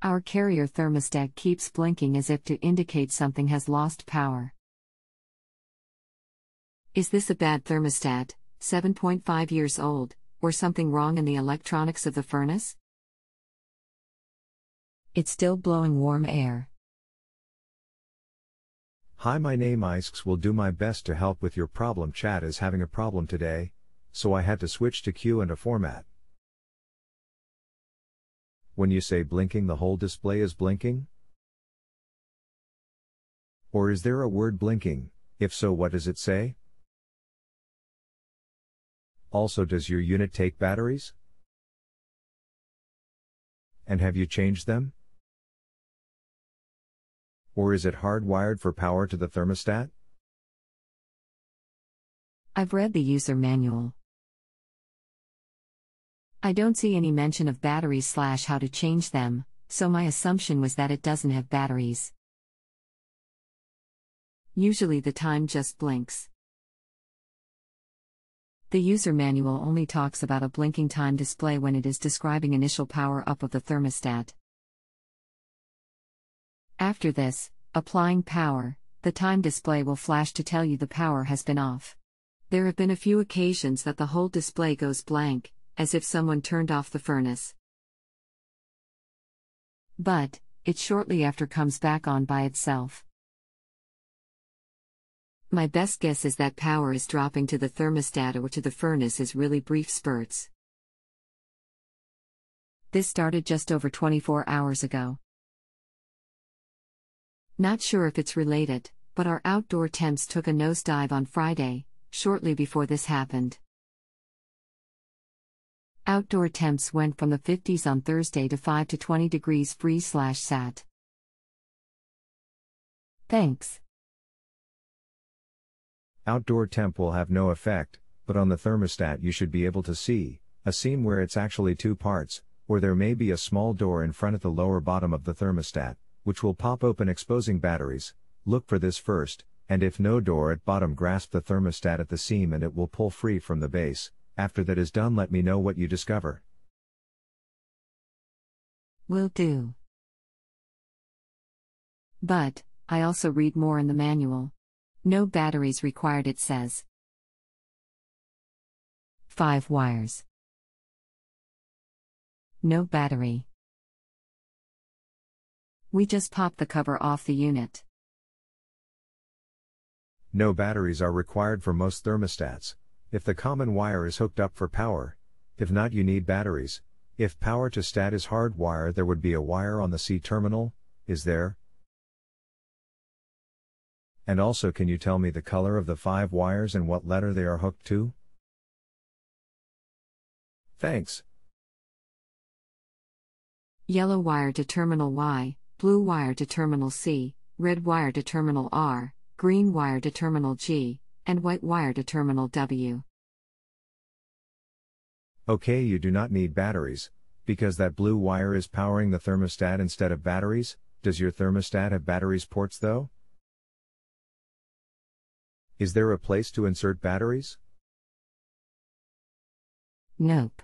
Our carrier thermostat keeps blinking as if to indicate something has lost power. Is this a bad thermostat, 7.5 years old, or something wrong in the electronics of the furnace? It's still blowing warm air. Hi, my name isXXXXX will do my best to help with your problem. Chat is having a problem today, so I had to switch to Q&A format. When you say blinking, the whole display is blinking? Or is there a word blinking? If so, what does it say? Also, does your unit take batteries? And have you changed them? Or is it hardwired for power to the thermostat? I've read the user manual. I don't see any mention of batteries / how to change them, so my assumption was that it doesn't have batteries. Usually the time just blinks. The user manual only talks about a blinking time display when it is describing initial power up of the thermostat. After this, applying power, the time display will flash to tell you the power has been off. There have been a few occasions that the whole display goes blank, as if someone turned off the furnace. But, it shortly after comes back on by itself. My best guess is that power is dropping to the thermostat or to the furnace is really brief spurts. This started just over 24 hours ago. Not sure if it's related, but our outdoor temps took a nosedive on Friday, shortly before this happened. Outdoor temps went from the 50s on Thursday to 5 to 20 degrees freeze/sat. Thanks. Outdoor temp will have no effect, but on the thermostat you should be able to see a seam where it's actually two parts, or there may be a small door in front at the lower bottom of the thermostat, which will pop open exposing batteries. Look for this first, and if no door at bottom, grasp the thermostat at the seam and it will pull free from the base. After that is done, let me know what you discover. Will do. But, I also read more in the manual. No batteries required, it says. 5 wires. No battery. We just popped the cover off the unit. No batteries are required for most thermostats. If the common wire is hooked up for power. If not, you need batteries. If power to stat is hardwired, there would be a wire on the C terminal, is there? And also, can you tell me the color of the 5 wires and what letter they are hooked to? Thanks. Yellow wire to terminal Y, blue wire to terminal C, red wire to terminal R, green wire to terminal G, and white wire to terminal W. Okay, you do not need batteries, because that blue wire is powering the thermostat instead of batteries. Does your thermostat have batteries ports though? Is there a place to insert batteries? Nope.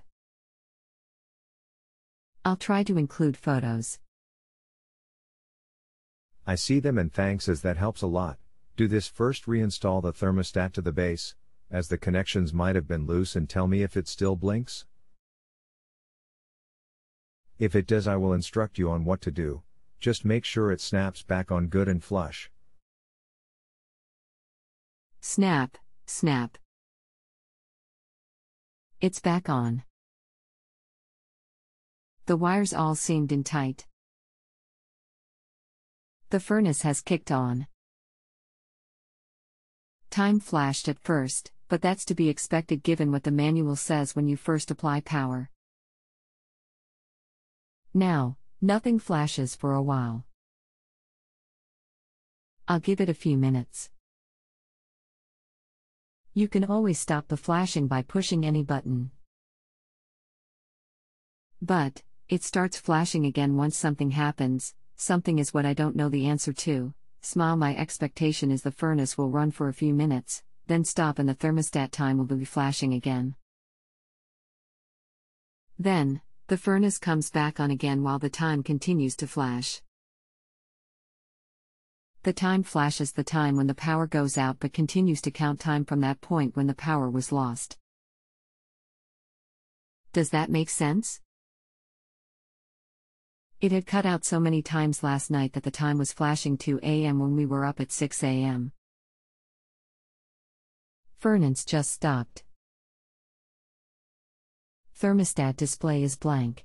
I'll try to include photos. I see them, and thanks, as that helps a lot. Do this first, reinstall the thermostat to the base, as the connections might have been loose, and tell me if it still blinks. If it does, I will instruct you on what to do. Just make sure it snaps back on good and flush. Snap, snap. It's back on. The wires all seamed in tight. The furnace has kicked on. Time flashed at first, but that's to be expected given what the manual says when you first apply power. Now, nothing flashes for a while. I'll give it a few minutes. You can always stop the flashing by pushing any button. But, it starts flashing again once something happens. Something is what I don't know the answer to. Smile. My expectation is the furnace will run for a few minutes, then stop, and the thermostat time will be flashing again. Then, The furnace comes back on again while the time continues to flash. The time flashes the time when the power goes out but continues to count time from that point when the power was lost. Does that make sense? It had cut out so many times last night that the time was flashing 2 a.m. when we were up at 6 a.m. Furnance just stopped. Thermostat display is blank.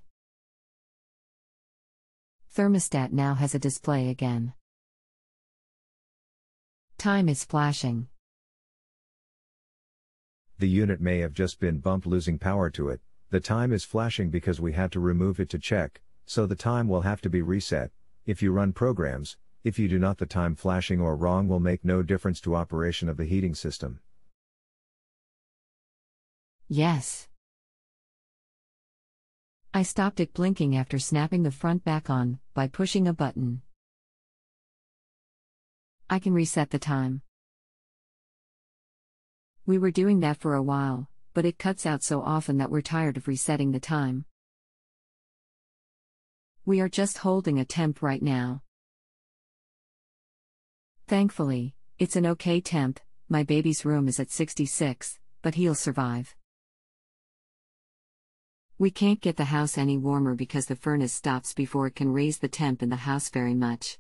Thermostat now has a display again. Time is flashing. The unit may have just been bumped, losing power to it. The time is flashing because we had to remove it to check, so the time will have to be reset. If you run programs, if you do not, the time flashing or wrong will make no difference to operation of the heating system. Yes. I stopped it blinking after snapping the front back on by pushing a button. I can reset the time. We were doing that for a while, but it cuts out so often that we're tired of resetting the time. We are just holding a temp right now. Thankfully, it's an okay temp. My baby's room is at 66, but he'll survive. We can't get the house any warmer because the furnace stops before it can raise the temp in the house very much.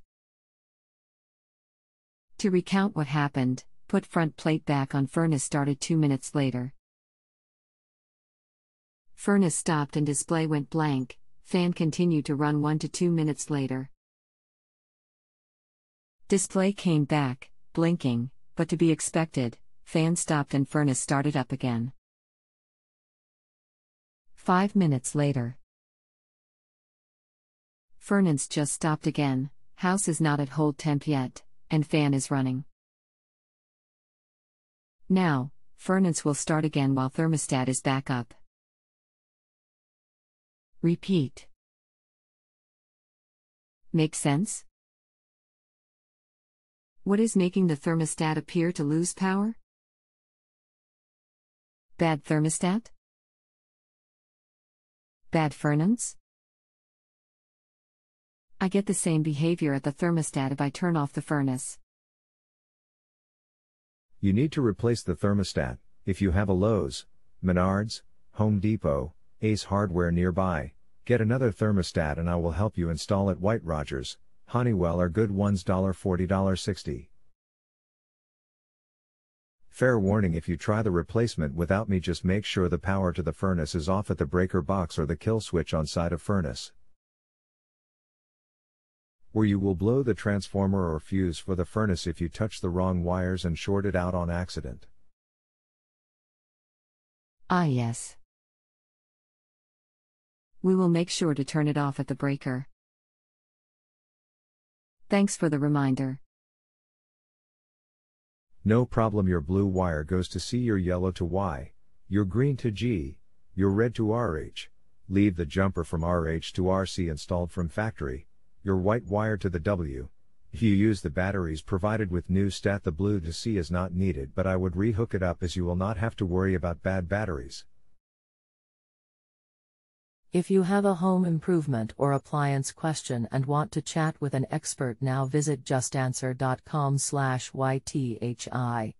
To recount what happened, put front plate back on, furnace started 2 minutes later. Furnace stopped and display went blank, fan continued to run 1 to 2 minutes later. Display came back, blinking, but to be expected, fan stopped and furnace started up again. 5 minutes later. Furnace just stopped again, house is not at hold temp yet, and fan is running. Now, furnace will start again while thermostat is back up. Repeat. Make sense? What is making the thermostat appear to lose power? Bad thermostat? Bad furnance? I get the same behavior at the thermostat if I turn off the furnace. You need to replace the thermostat. If you have a Lowe's, Menards, Home Depot, Ace Hardware nearby, get another thermostat and I will help you install it. White Rogers, Honeywell are good ones. $40, $60. Fair warning: if you try the replacement without me, just make sure the power to the furnace is off at the breaker box or the kill switch on side of furnace. Or you will blow the transformer or fuse for the furnace if you touch the wrong wires and short it out on accident. Ah yes. We will make sure to turn it off at the breaker. Thanks for the reminder. No problem. Your blue wire goes to C, your yellow to Y, your green to G, your red to RH. Leave the jumper from RH to RC installed from factory, your white wire to the W. If you use the batteries provided with new stat, the blue to C is not needed, but I would re-hook it up as you will not have to worry about bad batteries. If you have a home improvement or appliance question and want to chat with an expert now, visit JustAnswer.com/YTHI.